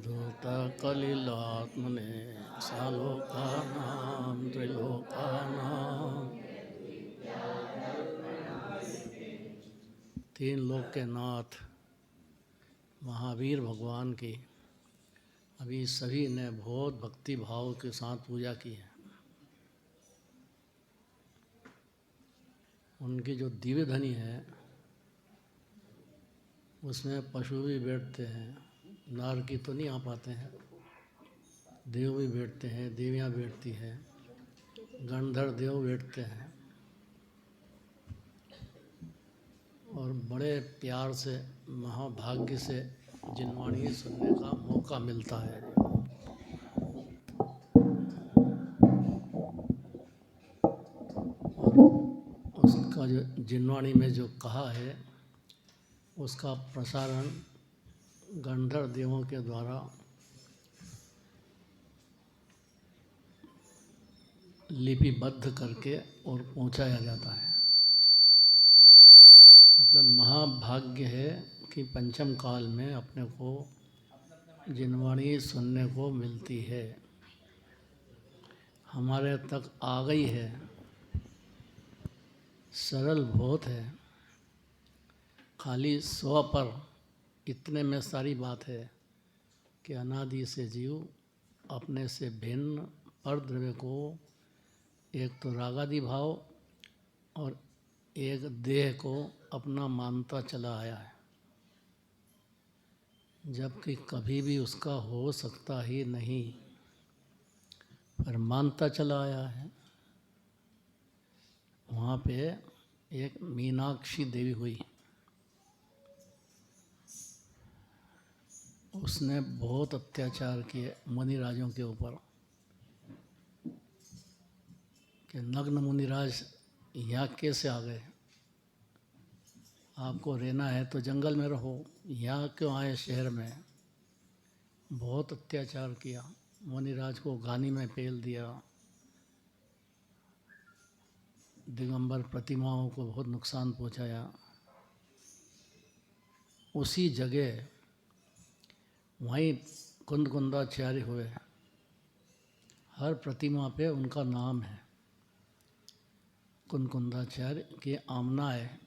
धूतकलिलात्मने सालोकानां त्रिलोकानां। तीन लोक के नाथ महावीर भगवान की अभी सभी ने बहुत भक्ति भाव के साथ पूजा की है। उनकी जो दिव्य धनी है उसमें पशु भी बैठते हैं, नार की तो नहीं आ पाते हैं, देव भी बैठते हैं, देवियाँ बैठती हैं, गणधर देव बैठते हैं और बड़े प्यार से महाभाग्य से जिनवाणी सुनने का मौका मिलता है। और उसका जो जिनवाणी में जो कहा है उसका प्रसारण गंधर्व देवों के द्वारा लिपिबद्ध करके और पहुंचाया जाता है। मतलब महाभाग्य है कि पंचम काल में अपने को जिनवाणी सुनने को मिलती है, हमारे तक आ गई है। सरल बहुत है, खाली स्व पर इतने में सारी बात है कि अनादि से जीव अपने से भिन्न पर द्रव्य को एक तो रागादि भाव और एक देह को अपना मानता चला आया है, जबकि कभी भी उसका हो सकता ही नहीं, पर मानता चला आया है। वहाँ पे एक मीनाक्षी देवी हुई, उसने बहुत अत्याचार किए मुनिराजों के ऊपर कि नग्न मुनिराज यहाँ कैसे आ गए, आपको रहना है तो जंगल में रहो, यहाँ क्यों आए शहर में। बहुत अत्याचार किया, मुनिराज को गानी में पेल दिया, दिगंबर प्रतिमाओं को बहुत नुकसान पहुँचाया। उसी जगह वहीं कुंदकुंदाचार्य हुए, हर प्रतिमा पे उनका नाम है। कुंदकुंदाचार्य की आमना है,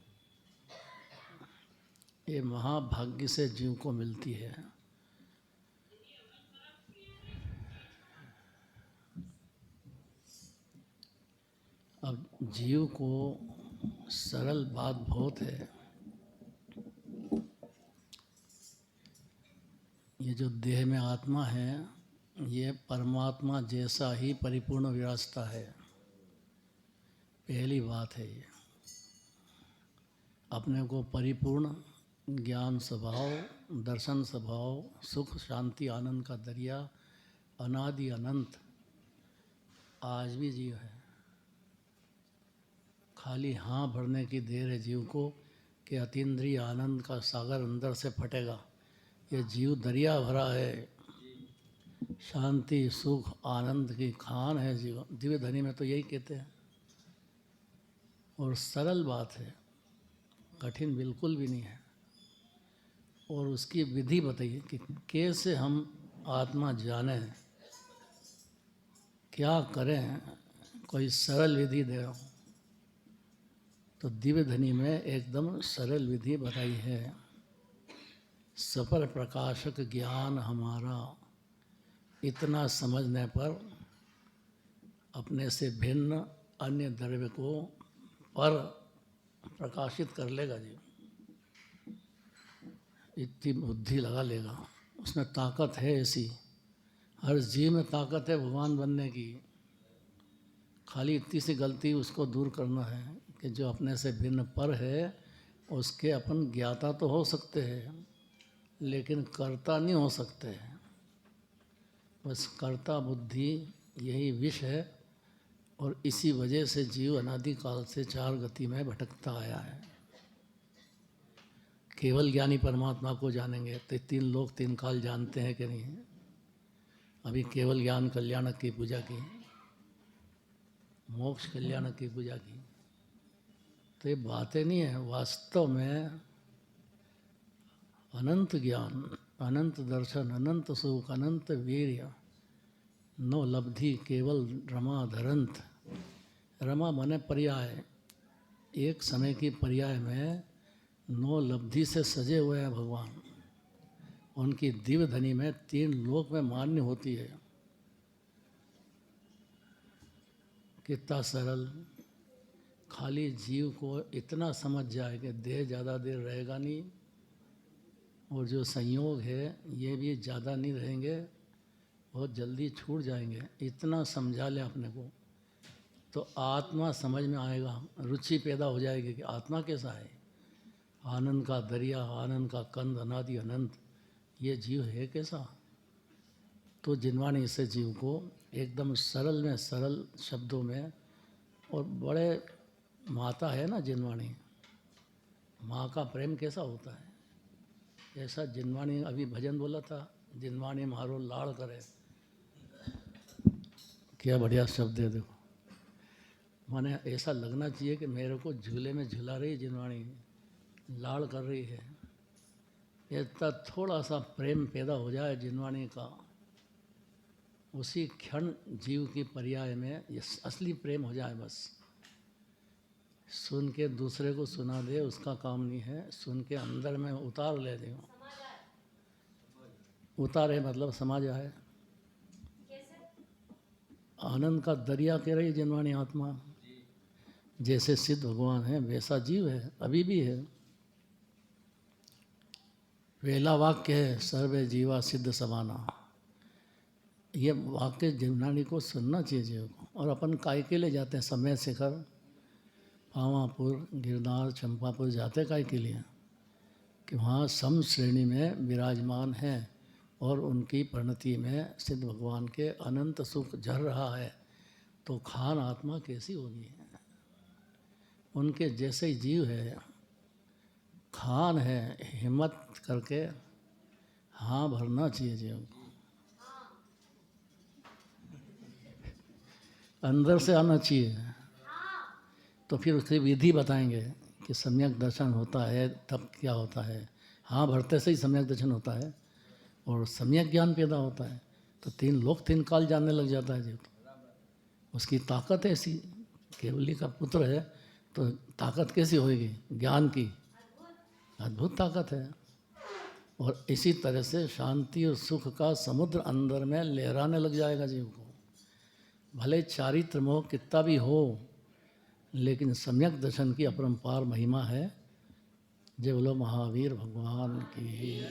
ये महाभाग्य से जीव को मिलती है। अब जीव को सरल बात बहुत है, ये जो देह में आत्मा है ये परमात्मा जैसा ही परिपूर्ण विरासता है। पहली बात है ये, अपने को परिपूर्ण ज्ञान स्वभाव, दर्शन स्वभाव, सुख शांति आनंद का दरिया, अनादि अनंत आज भी जीव है। खाली हाँ भरने की देर है जीव को कि अतीन्द्रिय आनंद का सागर अंदर से फटेगा। ये जीव दरिया भरा है, शांति सुख आनंद की खान है जीव। दिव्य धनी में तो यही कहते हैं। और सरल बात है, कठिन बिल्कुल भी नहीं है। और उसकी विधि बताइए कि कैसे हम आत्मा जाने, क्या करें, कोई सरल विधि दे रहा हूँ। तो दिव्य धनी में एकदम सरल विधि बताई है। सफल प्रकाशक ज्ञान हमारा, इतना समझने पर अपने से भिन्न अन्य द्रव्य को पर प्रकाशित कर लेगा जी। इतनी बुद्धि लगा लेगा, उसमें ताकत है ऐसी। हर जीव में ताकत है भगवान बनने की, खाली इतनी सी गलती उसको दूर करना है कि जो अपने से भिन्न पर है उसके अपन ज्ञाता तो हो सकते हैं लेकिन कर्ता नहीं हो सकते हैं। बस कर्ता बुद्धि यही विष है और इसी वजह से जीव अनादिकाल से चार गति में भटकता आया है। केवल ज्ञानी परमात्मा को जानेंगे तो तीन लोक तीन काल जानते हैं कि नहीं। अभी केवल ज्ञान कल्याणक की पूजा की, मोक्ष कल्याणक की पूजा की, तो ये बातें नहीं है। वास्तव में अनंत ज्ञान, अनंत दर्शन अनंत सुख अनंत वीर्य नो लब्धि केवल रमा धरंत। रमा माने पर्याय, एक समय की पर्याय में नौ लब्धि से सजे हुए हैं भगवान। उनकी दिव्य धनी में 3 लोक में मान्य होती है। कितना सरल, खाली जीव को इतना समझ जाए कि देह ज़्यादा देर रहेगा नहीं और जो संयोग है ये भी ज़्यादा नहीं रहेंगे, बहुत जल्दी छूट जाएंगे, इतना समझा ले अपने को तो आत्मा समझ में आएगा, रुचि पैदा हो जाएगी कि आत्मा कैसा है। आनंद का दरिया, आनंद का कंद, अनादि अनंत, ये जीव है कैसा। तो जिनवाणी से जीव को एकदम सरल में सरल शब्दों में, और बड़े माता है ना जिनवाणी, माँ का प्रेम कैसा होता है ऐसा जिनवाणी। अभी भजन बोला था, जिनवाणी मारो लाड़ करे, क्या बढ़िया शब्द है। देखो माने ऐसा लगना चाहिए कि मेरे को झूले में झुला रही जिनवाणी, लाड़ कर रही है। इतना थोड़ा सा प्रेम पैदा हो जाए जिनवाणी का, उसी क्षण जीव की पर्याय में ये असली प्रेम हो जाए। बस सुन के दूसरे को सुना दे उसका काम नहीं है, सुन के अंदर में उतार ले दे। उतारे मतलब समझ आए। आनंद का दरिया कह रही जिनवाणी आत्मा, जैसे सिद्ध भगवान है वैसा जीव है, अभी भी है। पहला वाक्य है सर्वे जीवा सिद्ध समाना। ये वाक्य जिनवाणी को सुनना चाहिए जीव को। और अपन काय के लिए जाते हैं समय शिखर, पावापुर, गिरनार, चंपापुर जाते काय के लिए कि वहाँ सम श्रेणी में विराजमान हैं और उनकी परिणति में सिद्ध भगवान के अनंत सुख झर रहा है। तो खान आत्मा कैसी होगी। उनके जैसे ही जीव है, खान है, हिम्मत करके हाँ भरना चाहिए जीव को, अंदर से आना चाहिए। तो फिर उसकी विधि बताएंगे कि सम्यक दर्शन होता है तब क्या होता है। हाँ भरते से ही सम्यक दर्शन होता है और सम्यक ज्ञान पैदा होता है। तो 3 लोक 3 काल जानने लग जाता है जीव। उसकी ताकत ऐसी, केवली का पुत्र है तो ताकत कैसी होगी, ज्ञान की अद्भुत ताकत है। और इसी तरह से शांति और सुख का समुद्र अंदर में लहराने लग जाएगा जीव को। भले चारित्र मोह कितना भी हो, लेकिन सम्यक दर्शन की अपरंपार महिमा है। जय बोलो महावीर भगवान की।